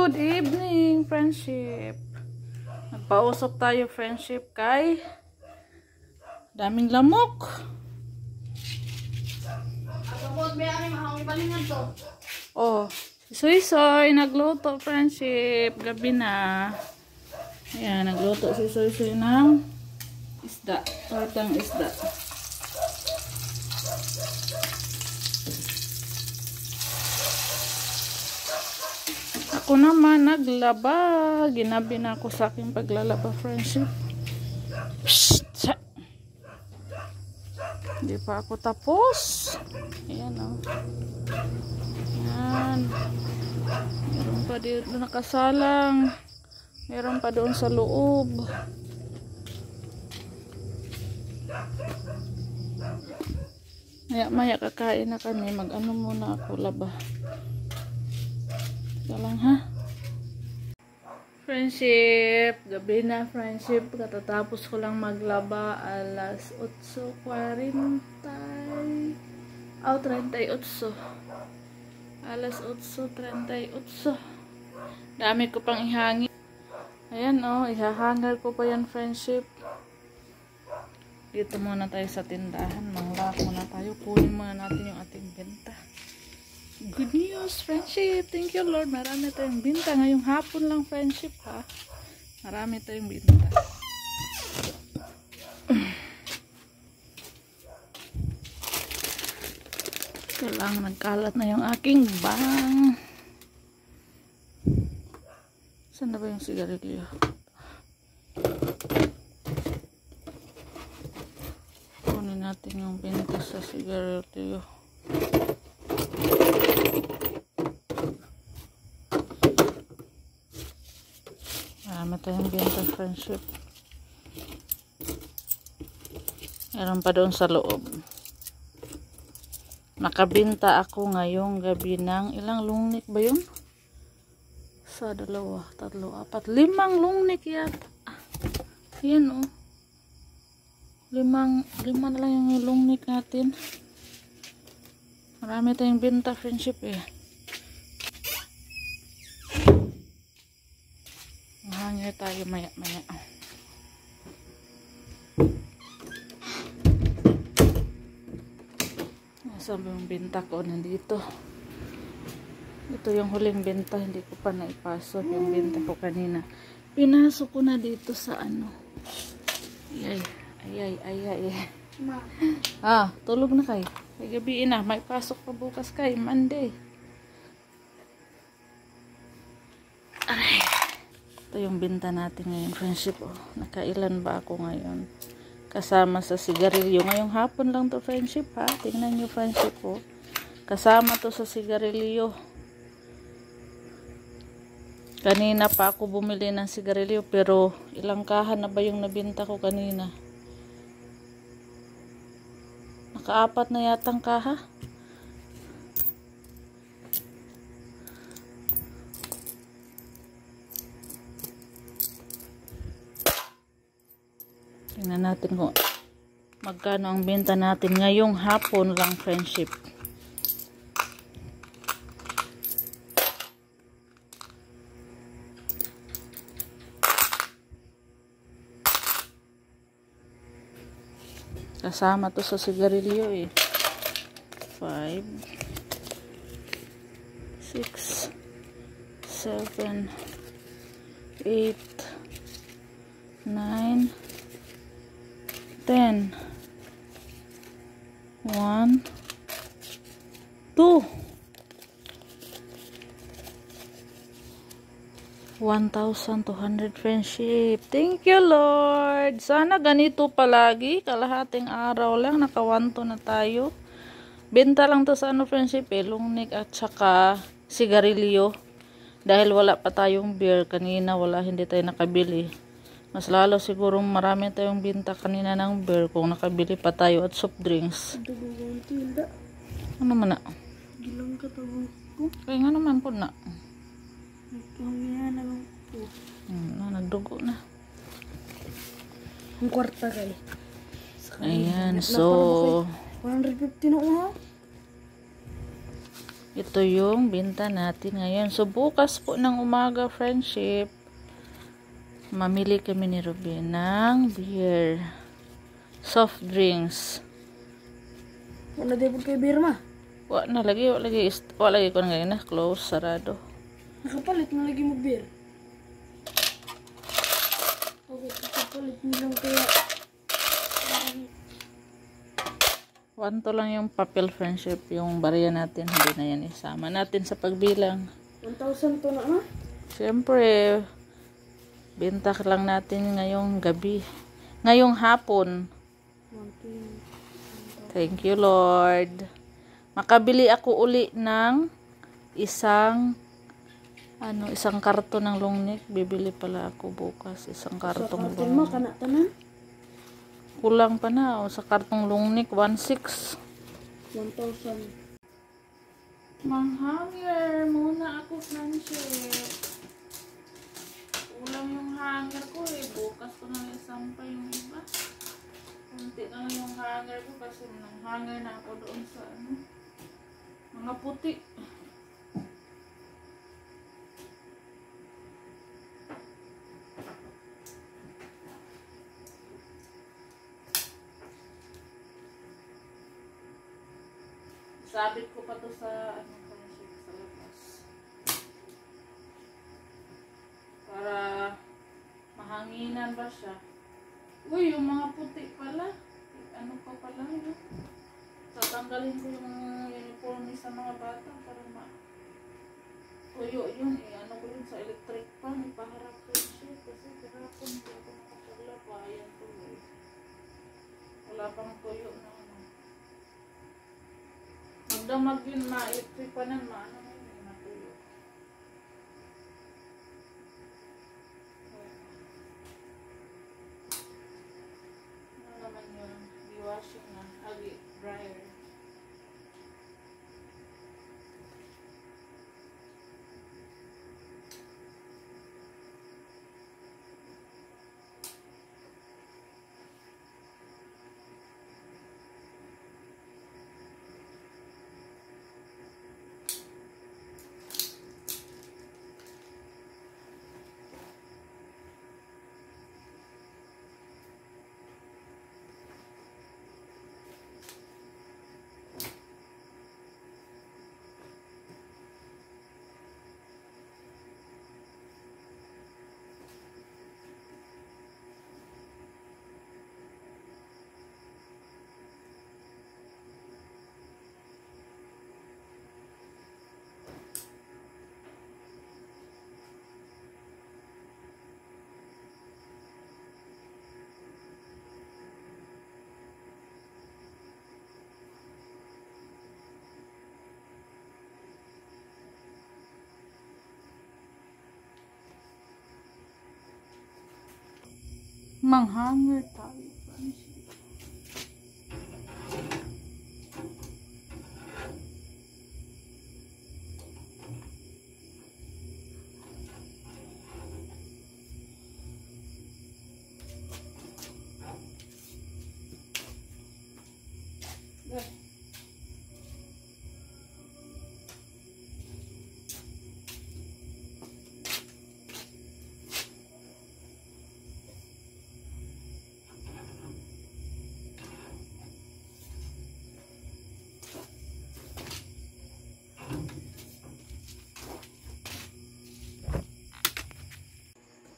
Good evening, friendship. Nagpausap tayo, friendship, kay daming lamok. Oh, Soy-Soy nagluto, friendship. Gabi na. Ayan, nagluto si Soy-Soy ng isda. Tortang isda. Ako naman naglaba. Ginabi na ako sa aking paglalaba, friendship. Psst! Hindi pa ako tapos. Ayan, oh. Ayan. Meron pa dito nakasalang. Meron pa doon sa loob. Maya kakain na kami. Mag-ano muna ako, laba. Ito lang, ha? Friendship, gabi na, friendship. Katatapos ko lang maglaba, alas 8:40. 38. Alas 8:38. Dami ko pang ihangin. Ayan, oh, ihahangal ko pa yan, friendship. Dito muna tayo sa tindahan. Manglak muna tayo. Kunin muna natin yung ating benta. Good news, friendship. Thank you, Lord. Marami tayong binta. Ngayong hapon lang, friendship, ha. Marami tayong binta. Kailangan nagkalat na yung aking bang. Saan na ba yung sigarilyo? Kunin natin yung binta sa sigarilyo. Marami tayong binta, friendship. Meron pa doon sa loob. Nakabinta ako ngayong gabi ng ilang lungnik ba yun? Sa 2, 3, 4, 5 lungnik yata. Ayan, oh. 5 na lang yung lungnik natin. Marami tayong binta, friendship, eh. Mahangin tayo maya. Nasaan yung binta ko? Nandito. Ito yung huling binta. Hindi ko pa naipasok yung binta ko kanina. Pinasok ko na dito sa ano. Ay. Tulog na kayo. Ay, gabi na. May pasok pa bukas kayo. Monday. Ay. Ito yung binta natin ngayon, friendship. Oh. Nakailan ba ako ngayon? Kasama sa sigarilyo. Ngayong hapon lang to, friendship, ha? Tingnan nyo, friendship, oh. Kasama to sa sigarilyo. Kanina pa ako bumili ng sigarilyo, pero ilang kahan na ba yung nabinta ko kanina? Naka-4 na yatang kaha. Tingnan natin kung magkano ang benta natin ngayong hapon lang, friendship. Kasama to sa sigarilyo, eh. 5, 6, 7, 8, 9, 10, 1, 2, 1,200, friendship. Thank you, Lord. Sana ganito palagi. Kalahating araw lang. Naka 1,200 na tayo. Benta lang to sa ano, friendship, eh. Lungnik at saka sigarilyo. Dahil wala pa tayong beer. Kanina hindi tayo nakabili. Mas lalo siguro marami tayong binta kanina ng beer kung nakabili pa tayo at soft drinks. Ano man na? Gilang katawag ko. Kaya nga naman po na. Nagtuhangihan naman po. Nagdugo na. Ang kwarta kayo. Ayan, so 150 na una. Ito yung binta natin ngayon. So, bukas po ng umaga, friendship, mamili kami ni Ruben ng beer. Soft drinks. Wala din po kay Birma. Wala lagi ko na ngayon na. Close, sarado. Nakapalit na lagi mo beer. Okay, nakapalit nilang kaya. 1 to lang yung papel, friendship. Yung barya natin, hindi na yan isama natin sa pagbilang. 1,000 to na ha? Siyempre, benta lang natin ngayong gabi. Ngayong hapon. 1,000. Thank you, Lord. Makabili ako uli ng isang karton ng longnik. Bibili pala ako bukas. Isang kartong karton mo, longnik. kana tanan? Kulang pa na. Sa kartong longnik, 1,600. 1,000. Mang-hanger muna ako, friendship. Kulang yung hanger ko eh. Bukas ko na isampay yung iba. Kunti na lang yung hanger ko kasi nang-hanger na ako doon sa mga puti. Sabit ko pa to sa friendship sa labas. Para mahanginan ba siya. Uy, yung mga puti pala. Ano pa pala yun? Tatanggalin ko yung uniform sa mga bata para tuyo yun. Ano ko yun sa electric pan. Ipaharap ko siya kasi kahapon hindi ako nakapaglaba. Ayan tuloy. Wala pang tuyo na magdamag yun, ma-electric panan, maano na yun, matuyo. Ano naman yun, di-washing na, dryer. Mang-hanger tayo.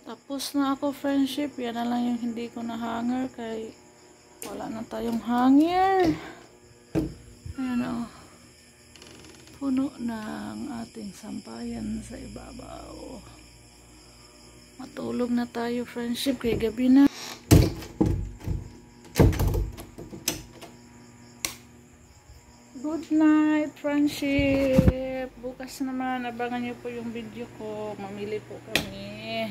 Tapos na ako, friendship. Yan na lang yung hindi ko na hanger kay wala na tayong hanger. Ayan o. Puno ng ating sampayan sa ibabaw. Matulog na tayo, friendship, kay gabi na. Good night, friendship. Bukas naman, abangan niyo po yung video ko. Mamili po kami.